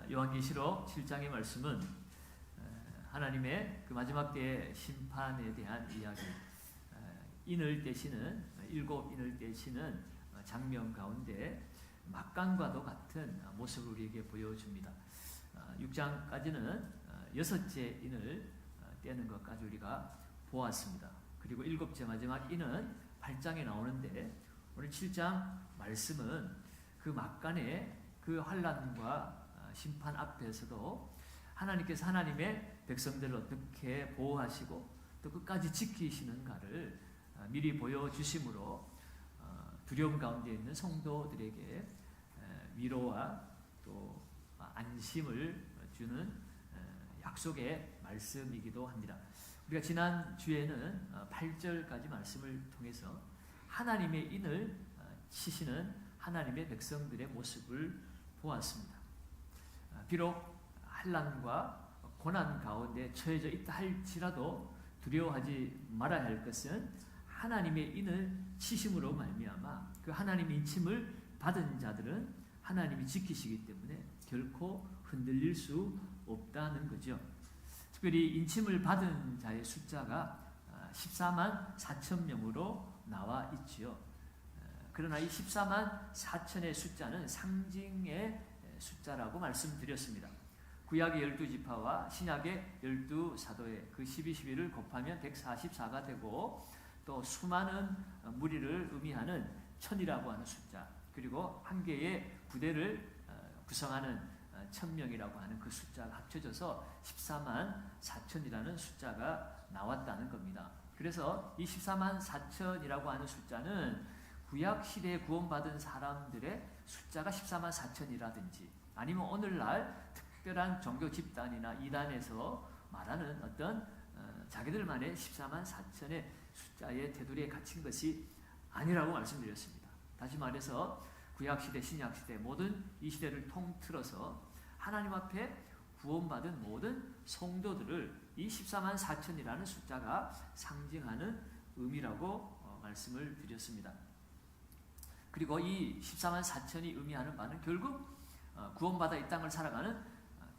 요한계시록 7장의 말씀은 하나님의 그 마지막 때의 심판에 대한 이야기, 인을 떼시는 일곱 인을 떼시는 장면 가운데 막간과도 같은 모습을 우리에게 보여줍니다. 6장까지는 여섯째 인을 떼는 것까지 우리가 보았습니다. 그리고 일곱째 마지막 인은 8장에 나오는데 오늘 7장 말씀은 그 막간의 그 환난과 심판 앞에서도 하나님께서 하나님의 백성들을 어떻게 보호하시고 또 끝까지 지키시는가를 미리 보여주심으로 두려움 가운데 있는 성도들에게 위로와 또 안심을 주는 약속의 말씀이기도 합니다. 우리가 지난 주에는 8절까지 말씀을 통해서 하나님의 인을 치시는 하나님의 백성들의 모습을 보았습니다. 비록 환난과 고난 가운데 처해져 있다 할지라도 두려워하지 말아야 할 것은 하나님의 인을 치심으로 말미암아 그 하나님의 인침을 받은 자들은 하나님이 지키시기 때문에 결코 흔들릴 수 없다는 거죠. 특별히 인침을 받은 자의 숫자가 14만 4천 명으로 나와 있지요. 그러나 이 14만 4천의 숫자는 상징의 숫자라고 말씀드렸습니다. 구약의 12지파와 신약의 12사도의 그 12를 곱하면 144가 되고 또 수많은 무리를 의미하는 천이라고 하는 숫자, 그리고 한 개의 부대를 구성하는 1000명이라고 하는 그 숫자가 합쳐져서 14만 4천이라는 숫자가 나왔다는 겁니다. 그래서 이 14만 4천이라고 하는 숫자는 구약 시대에 구원받은 사람들의 숫자가 14만 4천이라든지 아니면 오늘날 특별한 종교 집단이나 이단에서 말하는 어떤 자기들만의 14만 4천의 숫자의 테두리에 갇힌 것이 아니라고 말씀드렸습니다. 다시 말해서 구약시대, 신약시대 모든 이 시대를 통틀어서 하나님 앞에 구원받은 모든 성도들을 이 14만 4천이라는 숫자가 상징하는 의미라고 말씀을 드렸습니다. 그리고 이 14만 4천이 의미하는 바는 결국 구원받아 이 땅을 살아가는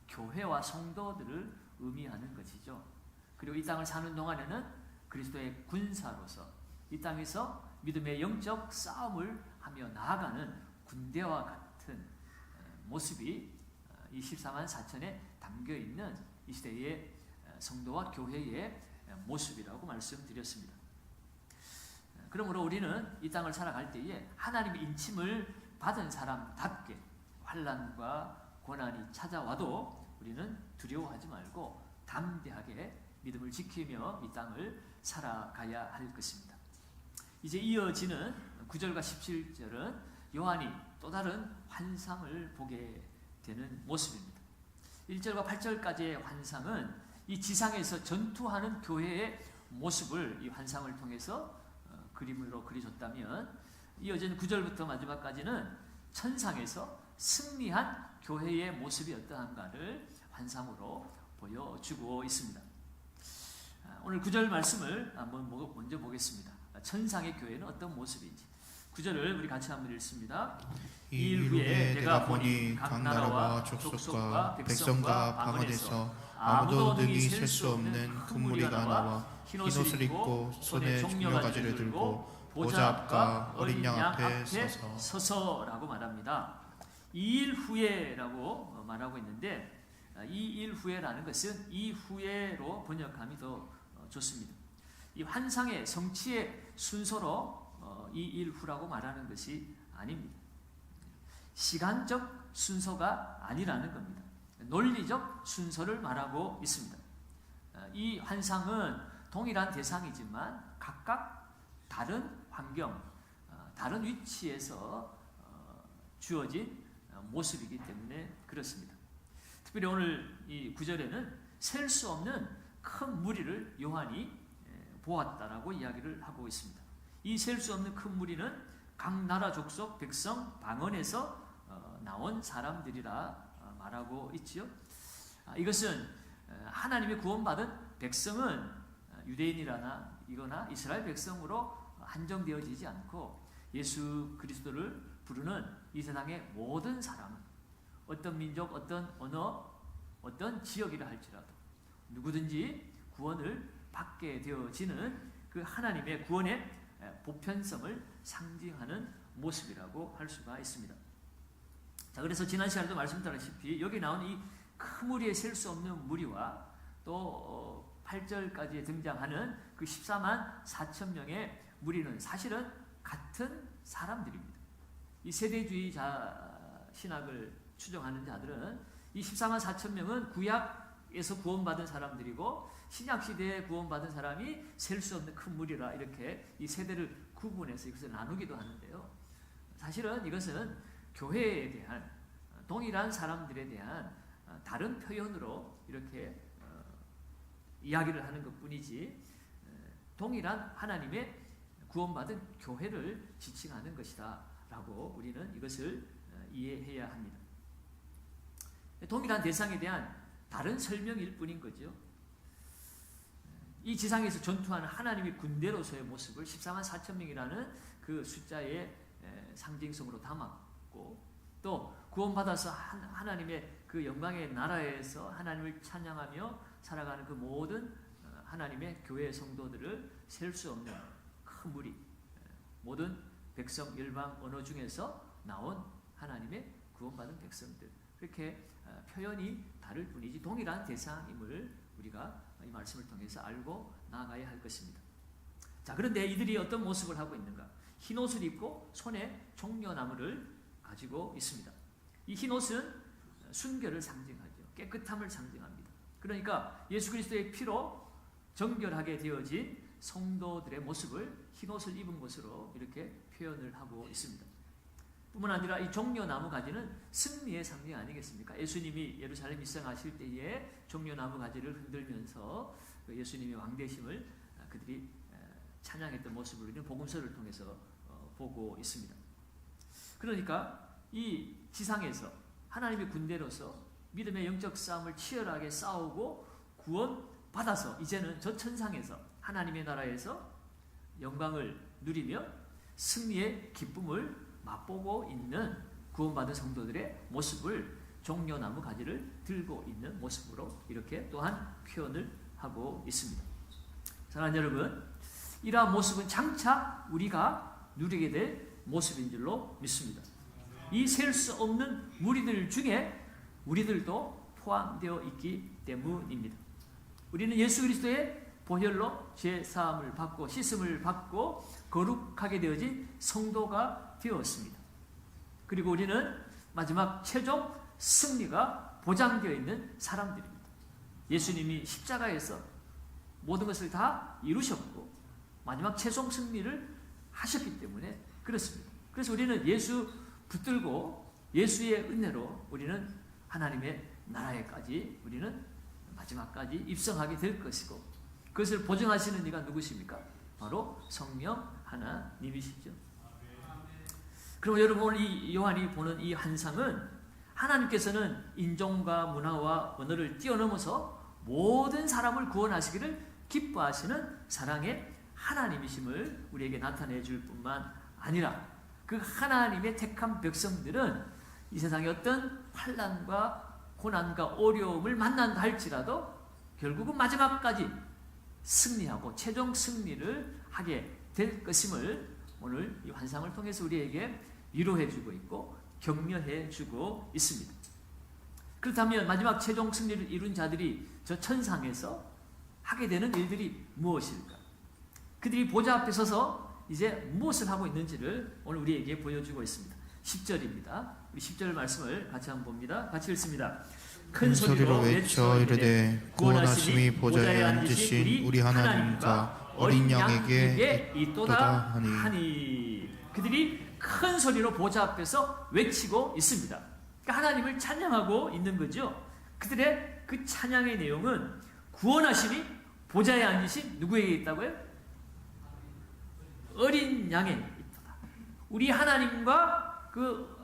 교회와 성도들을 의미하는 것이죠. 그리고 이 땅을 사는 동안에는 그리스도의 군사로서 이 땅에서 믿음의 영적 싸움을 하며 나아가는 군대와 같은 모습이 이 14만 4천에 담겨있는 이 시대의 성도와 교회의 모습이라고 말씀드렸습니다. 그러므로 우리는 이 땅을 살아갈 때에 하나님의 인침을 받은 사람답게 환난과 고난이 찾아와도 우리는 두려워하지 말고 담대하게 믿음을 지키며 이 땅을 살아가야 할 것입니다. 이제 이어지는 9절과 17절은 요한이 또 다른 환상을 보게 되는 모습입니다. 1절과 8절까지의 환상은 이 지상에서 전투하는 교회의 모습을 이 환상을 통해서 그림으로 그려줬다면 이어지는 9절부터 마지막까지는 천상에서 승리한 교회의 모습이 어떠한가를 환상으로 보여주고 있습니다. 오늘 9절 말씀을 한번 먼저 보겠습니다. 천상의 교회는 어떤 모습인지 9절을 우리 같이 한번 읽습니다. 이 일 후에 내가 보니 각 나라와 족속과 백성과 방언에서 아무도 능히 셀 수 없는 큰 무리가 나와 흰 옷을 입고 손에 종려가지를 들고 보좌 앞과 어린 양 앞에 서서라고 말합니다. 이 일 후에라고 말하고 있는데 이 일 후에라는 것은 이후에로 번역함이 더 좋습니다. 이 환상의 성취의 순서로 이 일 후라고 말하는 것이 아닙니다. 시간적 순서가 아니라는 겁니다. 논리적 순서를 말하고 있습니다. 이 환상은 동일한 대상이지만 각각 다른 환경, 다른 위치에서 주어진 모습이기 때문에 그렇습니다. 특별히 오늘 이 9절에는 셀 수 없는 큰 무리를 요한이 보았다라고 이야기를 하고 있습니다. 이 셀 수 없는 큰 무리는 각 나라 족속 백성 방언에서 나온 사람들이라 말하고 있지요. 이것은 하나님의 구원받은 백성은 유대인이거나 이스라엘 백성으로 한정되어지지 않고 예수 그리스도를 부르는 이 세상의 모든 사람은 어떤 민족, 어떤 언어, 어떤 지역이라 할지라도 누구든지 구원을 받게 되어지는 그 하나님의 구원의 보편성을 상징하는 모습이라고 할 수가 있습니다. 자, 그래서 지난 시간에도 말씀드렸다시피 여기 나온 이 큰 무리에 셀 수 없는 무리와 또 8절까지 등장하는 그 14만 4천 명의 무리는 사실은 같은 사람들입니다. 이 세대주의자 신학을 추종하는 자들은 이 14만 4천 명은 구약에서 구원받은 사람들이고 신약시대에 구원받은 사람이 셀 수 없는 큰 무리라 이렇게 이 세대를 구분해서 이것을 나누기도 하는데요. 사실은 이것은 교회에 대한 동일한 사람들에 대한 다른 표현으로 이렇게 이야기를 하는 것뿐이지 동일한 하나님의 구원받은 교회를 지칭하는 것이다 라고 우리는 이것을 이해해야 합니다. 동일한 대상에 대한 다른 설명일 뿐인 거죠. 이 지상에서 전투하는 하나님의 군대로서의 모습을 14만 4천 명이라는 그 숫자의 상징성으로 담았고 또 구원받아서 하나님의 그 영광의 나라에서 하나님을 찬양하며 살아가는 그 모든 하나님의 교회 성도들을 셀 수 없는 큰 무리, 모든 백성, 열방, 언어 중에서 나온 하나님의 구원받은 백성들, 그렇게 표현이 다를 뿐이지 동일한 대상임을 우리가 이 말씀을 통해서 알고 나아가야 할 것입니다. 자, 그런데 이들이 어떤 모습을 하고 있는가? 흰 옷을 입고 손에 종려나무를 가지고 있습니다. 이 흰 옷은 순결을 상징하죠. 깨끗함을 상징합니다. 그러니까 예수 그리스도의 피로 정결하게 되어진 성도들의 모습을 흰 옷을 입은 것으로 이렇게 표현을 하고 있습니다. 뿐만 아니라 이 종려나무 가지는 승리의 상징 아니겠습니까? 예수님이 예루살렘 입성하실 때에 종려나무 가지를 흔들면서 예수님의 왕되심을 그들이 찬양했던 모습을 우리는 복음서를 통해서 보고 있습니다. 그러니까 이 지상에서 하나님의 군대로서 믿음의 영적 싸움을 치열하게 싸우고 구원받아서 이제는 저 천상에서 하나님의 나라에서 영광을 누리며 승리의 기쁨을 맛보고 있는 구원받은 성도들의 모습을 종려나무 가지를 들고 있는 모습으로 이렇게 또한 표현을 하고 있습니다. 사랑하는 여러분, 이러한 모습은 장차 우리가 누리게 될 모습인 줄로 믿습니다. 이 셀 수 없는 무리들 중에 우리들도 포함되어 있기 때문입니다. 우리는 예수 그리스도의 보혈로 죄 사함을 받고 씻음을 받고 거룩하게 되어진 성도가 되었습니다. 그리고 우리는 마지막 최종 승리가 보장되어 있는 사람들입니다. 예수님이 십자가에서 모든 것을 다 이루셨고 마지막 최종 승리를 하셨기 때문에 그렇습니다. 그래서 우리는 예수 붙들고 예수의 은혜로 우리는 하나님의 나라에까지 우리는 마지막까지 입성하게 될 것이고 그것을 보증하시는 이가 누구십니까? 바로 성령 하나님이시죠. 그럼 여러분 오늘 이 요한이 보는 이 환상은 하나님께서는 인종과 문화와 언어를 뛰어넘어서 모든 사람을 구원하시기를 기뻐하시는 사랑의 하나님이심을 우리에게 나타내 줄 뿐만 아니라 그 하나님의 택한 백성들은 이 세상의 어떤 환난과 고난과 어려움을 만난다 할지라도 결국은 마지막까지 승리하고 최종 승리를 하게 될 것임을 오늘 이 환상을 통해서 우리에게 위로해주고 있고 격려해주고 있습니다. 그렇다면 마지막 최종 승리를 이룬 자들이 저 천상에서 하게 되는 일들이 무엇일까? 그들이 보좌 앞에 서서 이제 무엇을 하고 있는지를 오늘 우리에게 보여주고 있습니다. 10절입니다. 우리 10절 말씀을 같이 한번 봅니다. 같이 읽습니다. 큰 소리로 외쳐 이르되 구원하심이 보좌에 앉으신 우리 하나님과 어린 양에게 있도다 하니. 그들이 큰 소리로 보좌 앞에서 외치고 있습니다. 그러니까 하나님을 찬양하고 있는 거죠. 그들의 그 찬양의 내용은 구원하심이 보좌에 앉으신 누구에게 있다고요? 어린 양에 있다. 우리 하나님과 그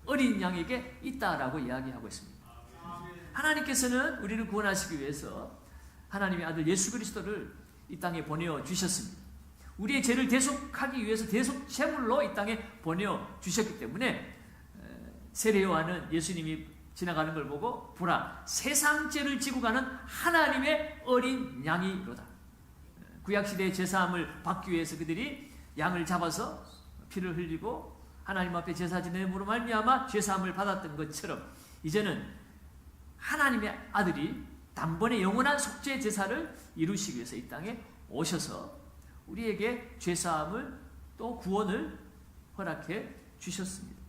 어린 양에게 있다라고 이야기하고 있습니다. 하나님께서는 우리를 구원하시기 위해서 하나님의 아들 예수 그리스도를 이 땅에 보내어 주셨습니다. 우리의 죄를 대속하기 위해서 대속 제물로 이 땅에 보내어 주셨기 때문에 세례 요한은 예수님이 지나가는 걸 보고 보라 세상 죄를 지고 가는 하나님의 어린 양이로다. 구약시대의 제사함을 받기 위해서 그들이 양을 잡아서 피를 흘리고 하나님 앞에 제사 지냄으로 말미암아 제사함을 받았던 것처럼 이제는 하나님의 아들이 단번에 영원한 속죄 제사를 이루시기 위해서 이 땅에 오셔서 우리에게 죄사함을 또 구원을 허락해 주셨습니다.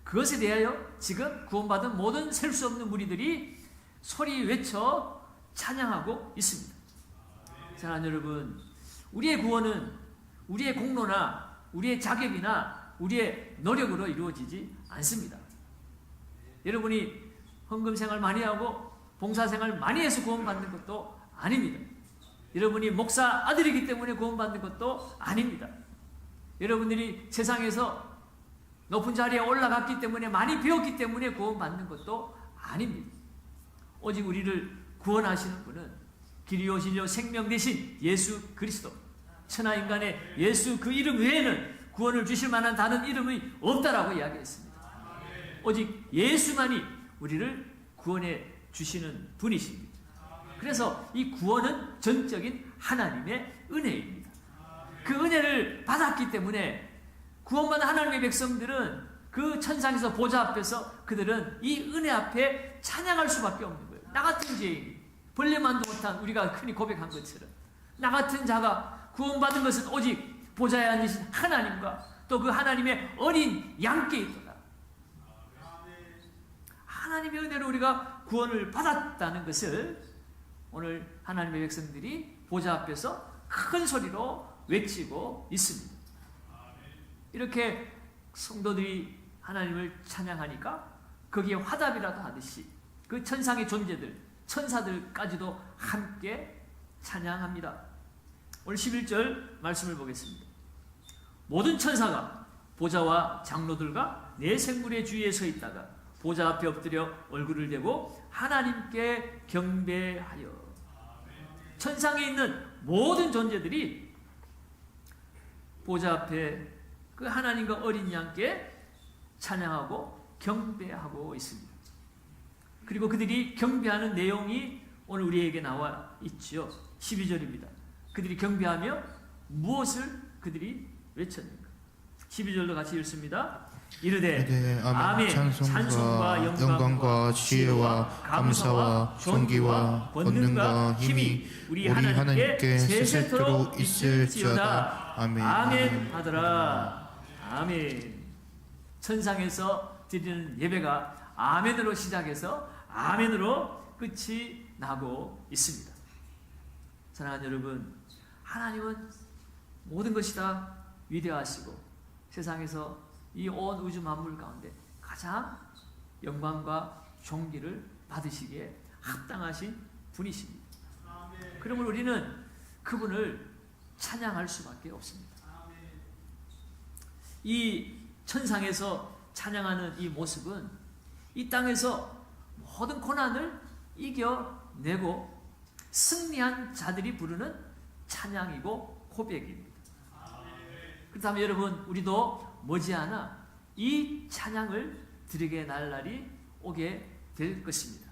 그것에 대하여 지금 구원받은 모든 셀 수 없는 무리들이 소리 외쳐 찬양하고 있습니다. 사랑하는 여러분, 우리의 구원은 우리의 공로나 우리의 자격이나 우리의 노력으로 이루어지지 않습니다. 여러분이 헌금생활 많이 하고 봉사생활 많이 해서 구원받는 것도 아닙니다. 여러분이 목사 아들이기 때문에 구원받는 것도 아닙니다. 여러분들이 세상에서 높은 자리에 올라갔기 때문에 많이 배웠기 때문에 구원받는 것도 아닙니다. 오직 우리를 구원하시는 분은 길이요 진리요 생명 되신 예수 그리스도, 천하인간의 예수 그 이름 외에는 구원을 주실 만한 다른 이름이 없다라고 이야기했습니다. 오직 예수만이 우리를 구원해 주시는 분이십니다. 그래서 이 구원은 전적인 하나님의 은혜입니다. 그 은혜를 받았기 때문에 구원받은 하나님의 백성들은 그 천상에서 보좌 앞에서 그들은 이 은혜 앞에 찬양할 수밖에 없는 거예요. 나 같은 죄인, 벌레만도 못한 우리가 흔히 고백한 것처럼 나 같은 자가 구원받은 것은 오직 보좌에 앉으신 하나님과 또 그 하나님의 어린 양께 있도다. 하나님의 은혜로 우리가 구원을 받았다는 것을 오늘 하나님의 백성들이 보좌 앞에서 큰 소리로 외치고 있습니다. 이렇게 성도들이 하나님을 찬양하니까 거기에 화답이라도 하듯이 그 천상의 존재들, 천사들까지도 함께 찬양합니다. 오늘 11절 말씀을 보겠습니다. 모든 천사가 보좌와 장로들과 네 생물의 주위에 서 있다가 보좌 앞에 엎드려 얼굴을 대고 하나님께 경배하여. 천상에 있는 모든 존재들이 보좌 앞에 그 하나님과 어린 양께 찬양하고 경배하고 있습니다. 그리고 그들이 경배하는 내용이 오늘 우리에게 나와 있죠. 12절입니다. 그들이 경배하며 무엇을 그들이 외쳤는가? 12절도 같이 읽습니다. 이르되 아멘. 찬송과 영광과 지혜와 감사와 존귀와 권능과 힘이 우리 하나님께 세세토록 있을지어다. 아멘. 아멘 하더라. 아멘. 천상에서 드리는 예배가 아멘으로 시작해서 아멘으로 끝이 나고 있습니다. 사랑하는 여러분, 하나님은 모든 것이 다 위대하시고 세상에서 이 온 우주 만물 가운데 가장 영광과 존귀를 받으시기에 합당하신 분이십니다. 그러면 우리는 그분을 찬양할 수밖에 없습니다. 이 천상에서 찬양하는 이 모습은 이 땅에서 모든 고난을 이겨내고 승리한 자들이 부르는 찬양이고 고백입니다. 그렇다면 여러분, 우리도 머지않아 이 찬양을 드리게 날 날이 오게 될 것입니다.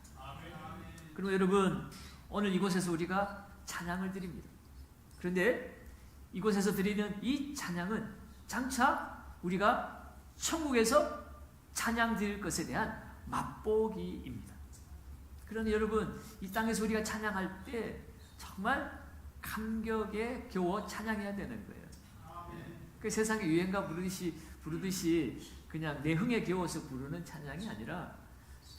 그리고 여러분, 오늘 이곳에서 우리가 찬양을 드립니다. 그런데 이곳에서 드리는 이 찬양은 장차 우리가 천국에서 찬양 드릴 것에 대한 맛보기입니다. 그러니 여러분, 이 땅에서 우리가 찬양할 때 정말 감격에 겨워 찬양해야 되는 거예요. 그 세상의 유행가 부르듯이 그냥 내 흥에 겨워서 부르는 찬양이 아니라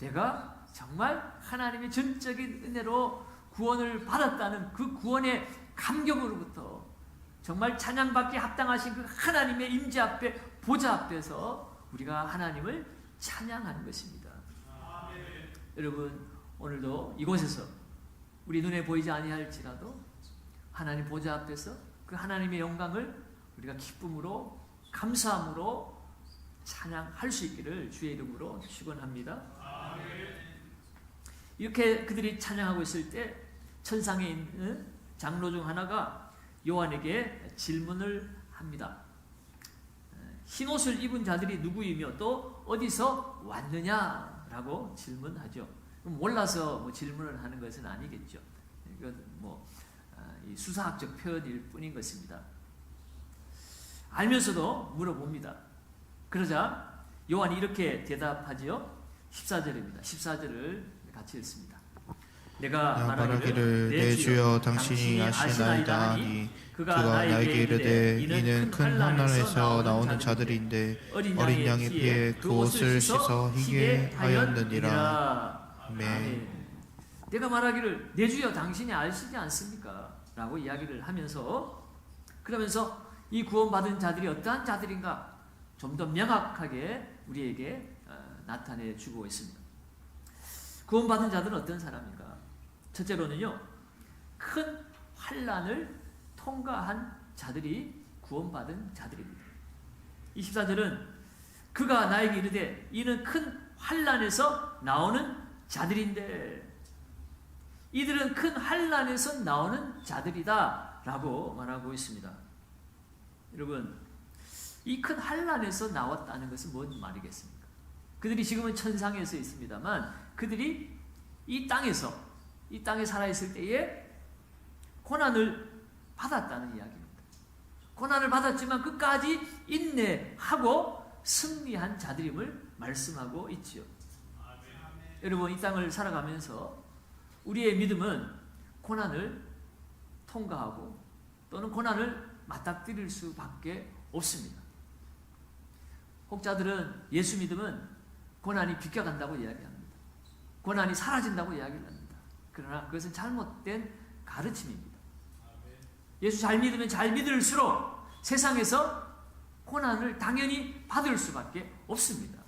내가 정말 하나님의 전적인 은혜로 구원을 받았다는 그 구원의 감격으로부터 정말 찬양받기 합당하신 그 하나님의 임재 앞에, 보좌 앞에서 우리가 하나님을 찬양하는 것입니다. 여러분, 오늘도 이곳에서 우리 눈에 보이지 아니할지라도 하나님 보좌 앞에서 그 하나님의 영광을 우리가 기쁨으로, 감사함으로 찬양할 수 있기를 주의 이름으로 축원합니다. 이렇게 그들이 찬양하고 있을 때 천상에 있는 장로 중 하나가 요한에게 질문을 합니다. 흰옷을 입은 자들이 누구이며 또 어디서 왔느냐라고 질문하죠. 몰라서 뭐 질문을 하는 것은 아니겠죠. 이건 이 수사학적 표현일 뿐인 것입니다. 알면서도 물어봅니다. 그러자 요한이 이렇게 대답하지요. 14절입니다. 14절을 같이 읽습니다. 내가 말하기를 내 주여 당신이 아시나이다 하니 그가 나에게 이르되 이는 큰 환난에서 나오는 자들인데 어린 양의 피에 그 옷을 씻어 희게 하였느니라. 아멘. 내가 말하기를 내 주여 당신이 아시지 않습니까? 라고 이야기를 하면서 그러면서 이 구원받은 자들이 어떠한 자들인가 좀 더 명확하게 우리에게 나타내 주고 있습니다. 구원받은 자들은 어떤 사람인가? 첫째로는요, 큰 환난을 통과한 자들이 구원받은 자들입니다. 24절은 그가 나에게 이르되 이는 큰 환난에서 나오는 자들인데, 이들은 큰 환난에서 나오는 자들이다 라고 말하고 있습니다. 여러분, 이 큰 환난에서 나왔다는 것은 뭔 말이겠습니까? 그들이 지금은 천상에서 있습니다만 그들이 이 땅에 살아있을 때에 고난을 받았다는 이야기입니다. 고난을 받았지만 끝까지 인내하고 승리한 자들임을 말씀하고 있지요. 여러분, 이 땅을 살아가면서 우리의 믿음은 고난을 통과하고 또는 고난을 맞닥뜨릴 수밖에 없습니다. 혹자들은 예수 믿음은 고난이 비껴간다고 이야기합니다. 고난이 사라진다고 이야기를 합니다. 그러나 그것은 잘못된 가르침입니다. 예수 잘 믿으면 잘 믿을수록 세상에서 고난을 당연히 받을 수밖에 없습니다.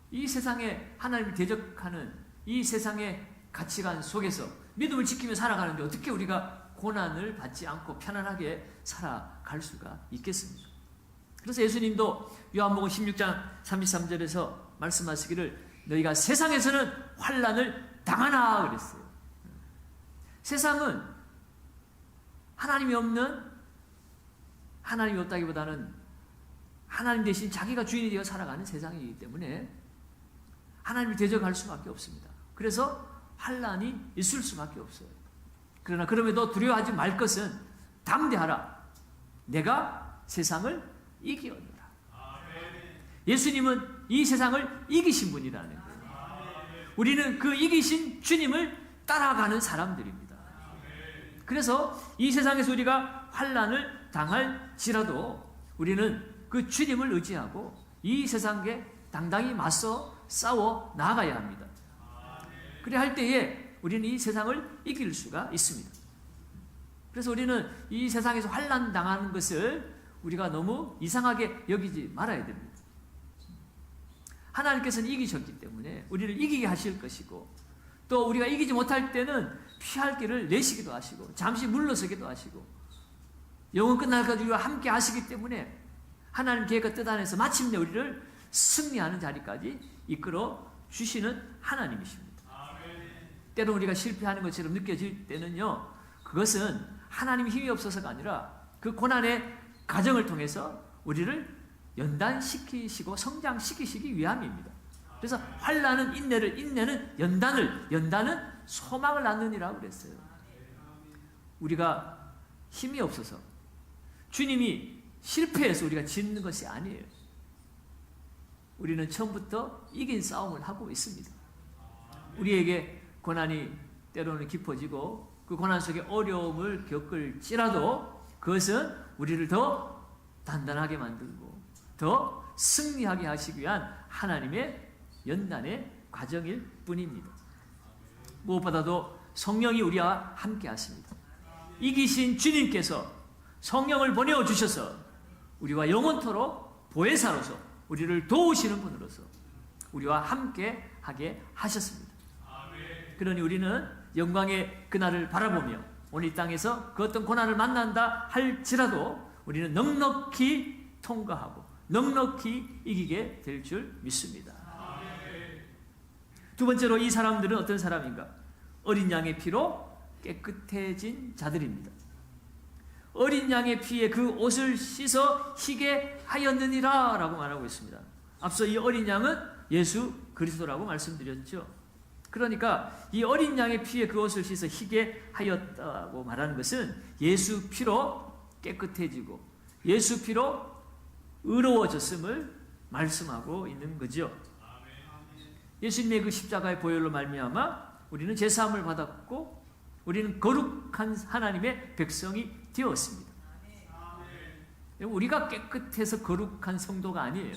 이 세상에 하나님을 대적하는 이 세상의 가치관 속에서 믿음을 지키며 살아가는데 어떻게 우리가 고난을 받지 않고 편안하게 살아갈 수가 있겠습니까? 그래서 예수님도 요한복음 16장 33절에서 말씀하시기를 너희가 세상에서는 환난을 당하나 그랬어요. 세상은 하나님이 없다기보다는 하나님 대신 자기가 주인이 되어 살아가는 세상이기 때문에 하나님을 대적할 수밖에 없습니다. 그래서 환난이 있을 수밖에 없어요. 그러나 그럼에도 두려워하지 말 것은 담대하라. 내가 세상을 이기었노라. 예수님은 이 세상을 이기신 분이라는 거예요. 우리는 그 이기신 주님을 따라가는 사람들입니다. 그래서 이 세상에서 우리가 환난을 당할지라도 우리는 그 주님을 의지하고 이 세상에 당당히 맞서 싸워 나가야 합니다. 그래 할 때에 우리는 이 세상을 이길 수가 있습니다. 그래서 우리는 이 세상에서 환난 당하는 것을 우리가 너무 이상하게 여기지 말아야 됩니다. 하나님께서는 이기셨기 때문에 우리를 이기게 하실 것이고 또 우리가 이기지 못할 때는 피할 길을 내시기도 하시고 잠시 물러서기도 하시고 영원 끝날까지 우리와 함께 하시기 때문에 하나님 계획과 뜻 안에서 마침내 우리를 승리하는 자리까지 이끌어 주시는 하나님이십니다. 때로 우리가 실패하는 것처럼 느껴질 때는요, 그것은 하나님의 힘이 없어서가 아니라 그 고난의 과정을 통해서 우리를 연단시키시고 성장시키시기 위함입니다. 그래서 환난은 인내를, 인내는 연단을, 연단은 소망을 낳느니라고 그랬어요. 우리가 힘이 없어서 주님이 실패해서 우리가 짓는 것이 아니에요. 우리는 처음부터 이긴 싸움을 하고 있습니다. 우리에게 고난이 때로는 깊어지고 그 고난 속에 어려움을 겪을지라도 그것은 우리를 더 단단하게 만들고 더 승리하게 하시기 위한 하나님의 연단의 과정일 뿐입니다. 무엇보다도 성령이 우리와 함께 하십니다. 이기신 주님께서 성령을 보내주셔서 우리와 영원토록 보혜사로서 우리를 도우시는 분으로서 우리와 함께 하게 하셨습니다. 그러니 우리는 영광의 그날을 바라보며 오늘 이 땅에서 그 어떤 고난을 만난다 할지라도 우리는 넉넉히 통과하고 넉넉히 이기게 될 줄 믿습니다. 두 번째로 이 사람들은 어떤 사람인가? 어린 양의 피로 깨끗해진 자들입니다. 어린 양의 피에 그 옷을 씻어 희게 하였느니라 라고 말하고 있습니다. 앞서 이 어린 양은 예수 그리스도라고 말씀드렸죠. 그러니까 이 어린 양의 피에 그 옷을 씻어 희게 하였다고 말하는 것은 예수 피로 깨끗해지고 예수 피로 의로워졌음을 말씀하고 있는 거죠. 예수님의 그 십자가의 보혈로 말미암아 우리는 제사함을 받았고 우리는 거룩한 하나님의 백성이 되었습니다. 우리가 깨끗해서 거룩한 성도가 아니에요.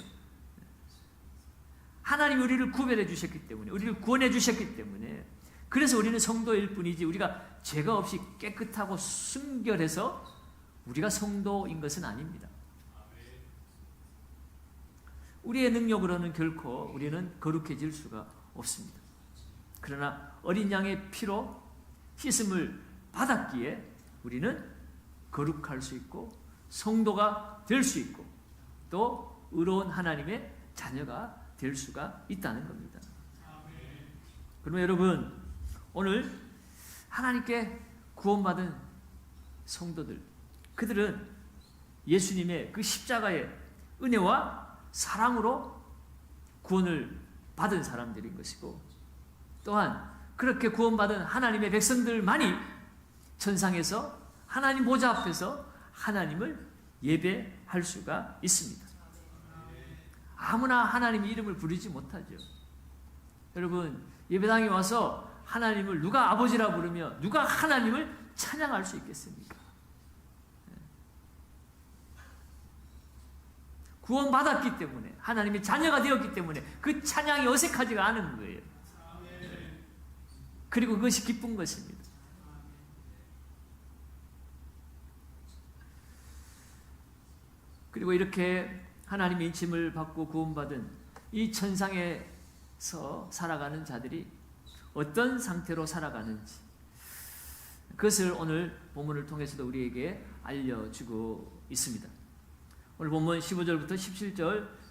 하나님이 우리를 구별해 주셨기 때문에, 우리를 구원해 주셨기 때문에, 그래서 우리는 성도일 뿐이지 우리가 죄가 없이 깨끗하고 순결해서 우리가 성도인 것은 아닙니다. 우리의 능력으로는 결코 우리는 거룩해질 수가 없습니다. 그러나 어린 양의 피로 씻음을 받았기에 우리는 거룩할 수 있고 성도가 될 수 있고 또 의로운 하나님의 자녀가 될 수가 있다는 겁니다. 그러면 여러분, 오늘 하나님께 구원받은 성도들, 그들은 예수님의 그 십자가의 은혜와 사랑으로 구원을 받은 사람들인 것이고, 또한 그렇게 구원받은 하나님의 백성들만이 천상에서 하나님 보좌 앞에서 하나님을 예배할 수가 있습니다. 아무나 하나님 이름을 부르지 못하죠. 여러분, 예배당에 와서 하나님을 누가 아버지라 부르며 누가 하나님을 찬양할 수 있겠습니까? 구원받았기 때문에, 하나님의 자녀가 되었기 때문에 그 찬양이 어색하지가 않은 거예요. 그리고 그것이 기쁜 것입니다. 그리고 이렇게 하나님의 인침을 받고 구원받은 이 천상에서 살아가는 자들이 어떤 상태로 살아가는지, 그것을 오늘 본문을 통해서도 우리에게 알려주고 있습니다. 오늘 본문 15절부터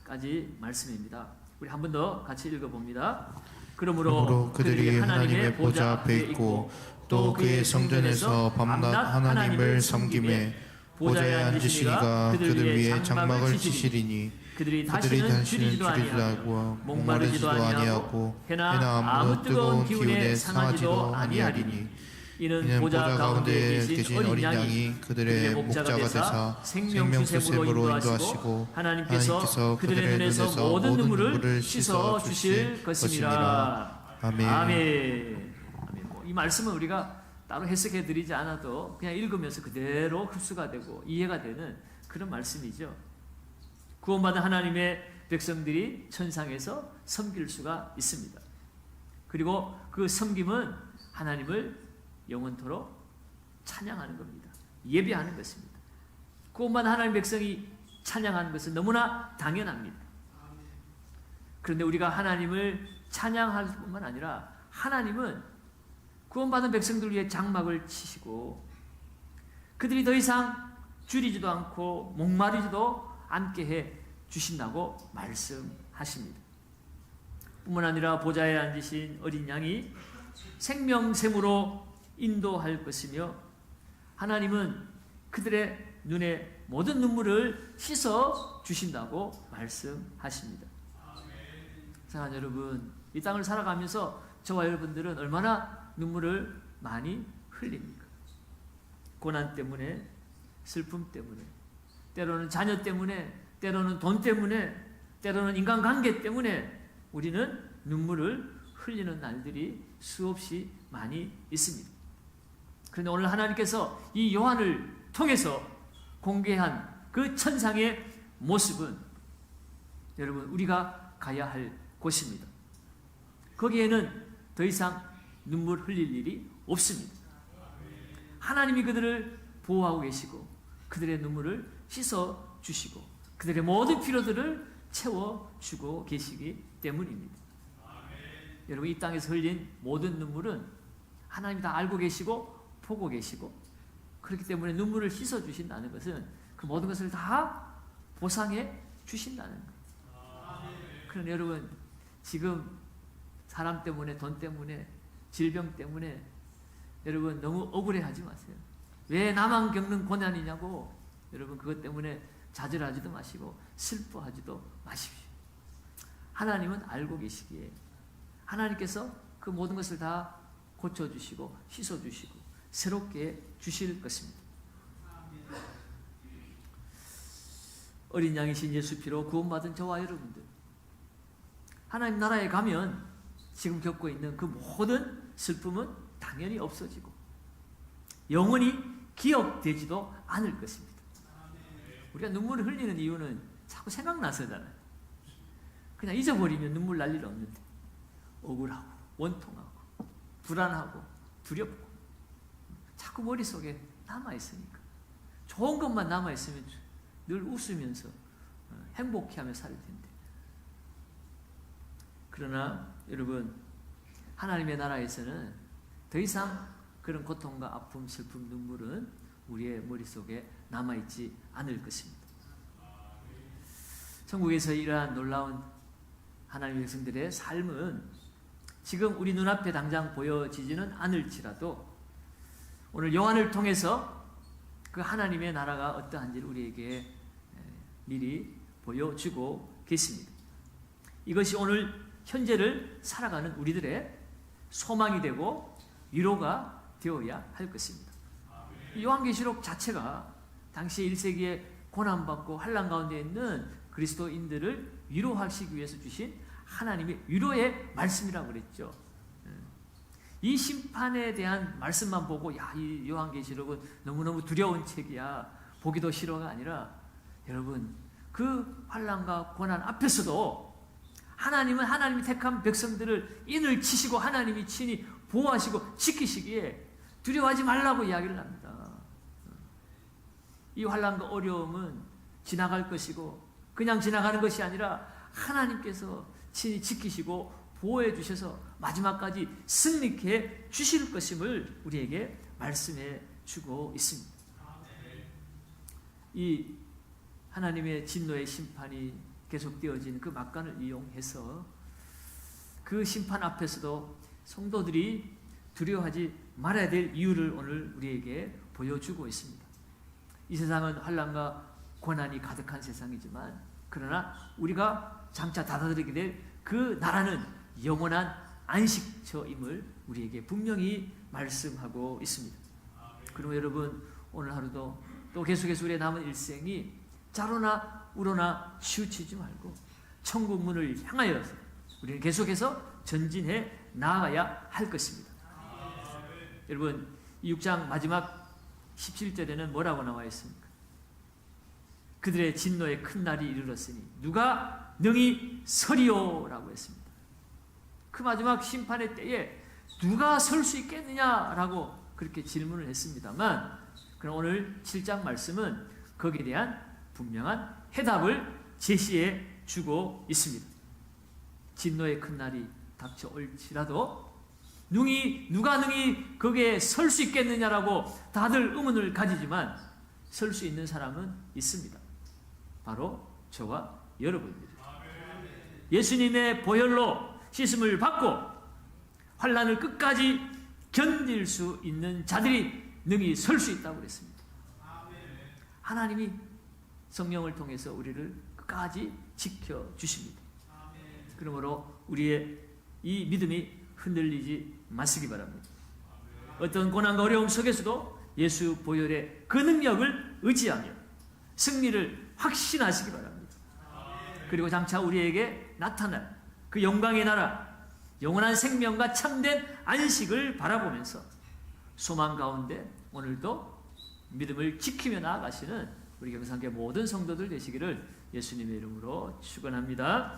17절까지 말씀입니다. 우리 한 번 더 같이 읽어봅니다. 그러므로 그들이 하나님의 보좌 앞에 있고 또 그의 성전에서 밤낮 하나님을 섬기매 보좌에 앉으시니가 그들 위에 장막을 치시리니 그들이 다시는 줄이지도 아니하고 목마르지도 아니하고 해나 아무 뜨거운 기운에 상하지도 아니하리니 이는 보좌 가운데 계신 어린 양이 그들의 목자가 되사 생명수샘으로 인도하시고 하나님께서 그들의 눈에서 모든 눈물을 씻어 주실 것입니다. 아멘. 아멘. 이 말씀은 우리가 따로 해석해 드리지 않아도 그냥 읽으면서 그대로 흡수가 되고 이해가 되는 그런 말씀이죠. 구원받은 하나님의 백성들이 천상에서 섬길 수가 있습니다. 그리고 그 섬김은 하나님을 영원토록 찬양하는 겁니다. 예배하는 것입니다. 구원받은 하나님 백성이 찬양하는 것은 너무나 당연합니다. 그런데 우리가 하나님을 찬양할 뿐만 아니라 하나님은 구원받은 백성들 위해 장막을 치시고 그들이 더 이상 줄이지도 않고 목마르지도 않게 해 주신다고 말씀하십니다. 뿐만 아니라 보좌에 앉으신 어린 양이 생명샘으로 인도할 것이며 하나님은 그들의 눈에 모든 눈물을 씻어 주신다고 말씀하십니다. 사랑하는 여러분, 이 땅을 살아가면서 저와 여러분들은 얼마나 눈물을 많이 흘립니까? 고난 때문에, 슬픔 때문에, 때로는 자녀 때문에, 때로는 돈 때문에, 때로는 인간관계 때문에 우리는 눈물을 흘리는 날들이 수없이 많이 있습니다. 그런데 오늘 하나님께서 이 요한을 통해서 공개한 그 천상의 모습은 여러분, 우리가 가야 할 곳입니다. 거기에는 더 이상 눈물 흘릴 일이 없습니다. 하나님이 그들을 보호하고 계시고 그들의 눈물을 씻어 주시고 그들의 모든 필요들을 채워주고 계시기 때문입니다. 여러분, 이 땅에서 흘린 모든 눈물은 하나님이 다 알고 계시고 보고 계시고 그렇기 때문에 눈물을 씻어 주신다는 것은 그 모든 것을 다 보상해 주신다는 거예요. 그런데 여러분, 지금 사람 때문에, 돈 때문에, 질병 때문에 여러분 너무 억울해하지 마세요. 왜 나만 겪는 고난이냐고 여러분 그것 때문에 좌절하지도 마시고 슬퍼하지도 마십시오. 하나님은 알고 계시기에 하나님께서 그 모든 것을 다 고쳐주시고 씻어주시고 새롭게 주실 것입니다. 어린 양이신 예수 피로 구원받은 저와 여러분들, 하나님 나라에 가면 지금 겪고 있는 그 모든 슬픔은 당연히 없어지고 영원히 기억되지도 않을 것입니다. 우리가 눈물을 흘리는 이유는 자꾸 생각나서잖아요. 그냥 잊어버리면 눈물 날 일 없는데 억울하고 원통하고 불안하고 두렵고 자꾸 머릿속에 남아있으니까 좋은 것만 남아있으면 늘 웃으면서 행복해하며 살 텐데. 그러나 여러분 하나님의 나라에서는 더 이상 그런 고통과 아픔, 슬픔, 눈물은 우리의 머릿속에 남아있지 않을 것입니다. 천국에서 이러한 놀라운 하나님의 백성들의 삶은 지금 우리 눈앞에 당장 보여지지는 않을지라도 오늘 요한을 통해서 그 하나님의 나라가 어떠한지를 우리에게 미리 보여주고 계십니다. 이것이 오늘 현재를 살아가는 우리들의 소망이 되고 위로가 되어야 할 것입니다. 요한계시록 자체가 당시 1세기에 고난받고 환난 가운데 있는 그리스도인들을 위로하시기 위해서 주신 하나님의 위로의 말씀이라고 그랬죠. 이 심판에 대한 말씀만 보고 야, 이 요한계시록은 너무너무 두려운 책이야, 보기도 싫어가 아니라 여러분 그 환난과 고난 앞에서도 하나님은 하나님이 택한 백성들을 인을 치시고 하나님이 친히 보호하시고 지키시기에 두려워하지 말라고 이야기를 합니다. 이 환난과 어려움은 지나갈 것이고 그냥 지나가는 것이 아니라 하나님께서 친히 지키시고 보호해 주셔서 마지막까지 승리케 주실 것임을 우리에게 말씀해 주고 있습니다. 이 하나님의 진노의 심판이 계속되어진 그 막간을 이용해서 그 심판 앞에서도 성도들이 두려워하지 말아야 될 이유를 오늘 우리에게 보여주고 있습니다. 이 세상은 환난과 고난이 가득한 세상이지만 그러나 우리가 장차 받아들이게 될 그 나라는 영원한 안식처임을 우리에게 분명히 말씀하고 있습니다. 그러면 여러분 오늘 하루도 또 계속해서 우리의 남은 일생이 자로나 우로나 치우치지 말고 천국 문을 향하여서 우리는 계속해서 전진해 나아가야 할 것입니다. 여러분 이 6장 마지막 17절에는 뭐라고 나와 있습니까? 그들의 진노의 큰 날이 이르렀으니 누가 능히 서리오 라고 했습니다. 그 마지막 심판의 때에 누가 설 수 있겠느냐라고 그렇게 질문을 했습니다만 그럼 오늘 7장 말씀은 거기에 대한 분명한 해답을 제시해 주고 있습니다. 진노의 큰 날이 닥쳐올지라도 누가 능히 거기에 설 수 있겠느냐라고 다들 의문을 가지지만 설 수 있는 사람은 있습니다. 바로 저와 여러분입니다. 예수님의 보혈로 씻음을 받고 환난을 끝까지 견딜 수 있는 자들이 능히 설 수 있다고 그랬습니다. 하나님이 성령을 통해서 우리를 끝까지 지켜주십니다. 그러므로 우리의 이 믿음이 흔들리지 마시기 바랍니다. 어떤 고난과 어려움 속에서도 예수 보혈의 그 능력을 의지하며 승리를 확신하시기 바랍니다. 그리고 장차 우리에게 나타날 그 영광의 나라, 영원한 생명과 참된 안식을 바라보면서 소망 가운데 오늘도 믿음을 지키며 나아가시는 우리 경상계 모든 성도들 되시기를 예수님의 이름으로 축원합니다.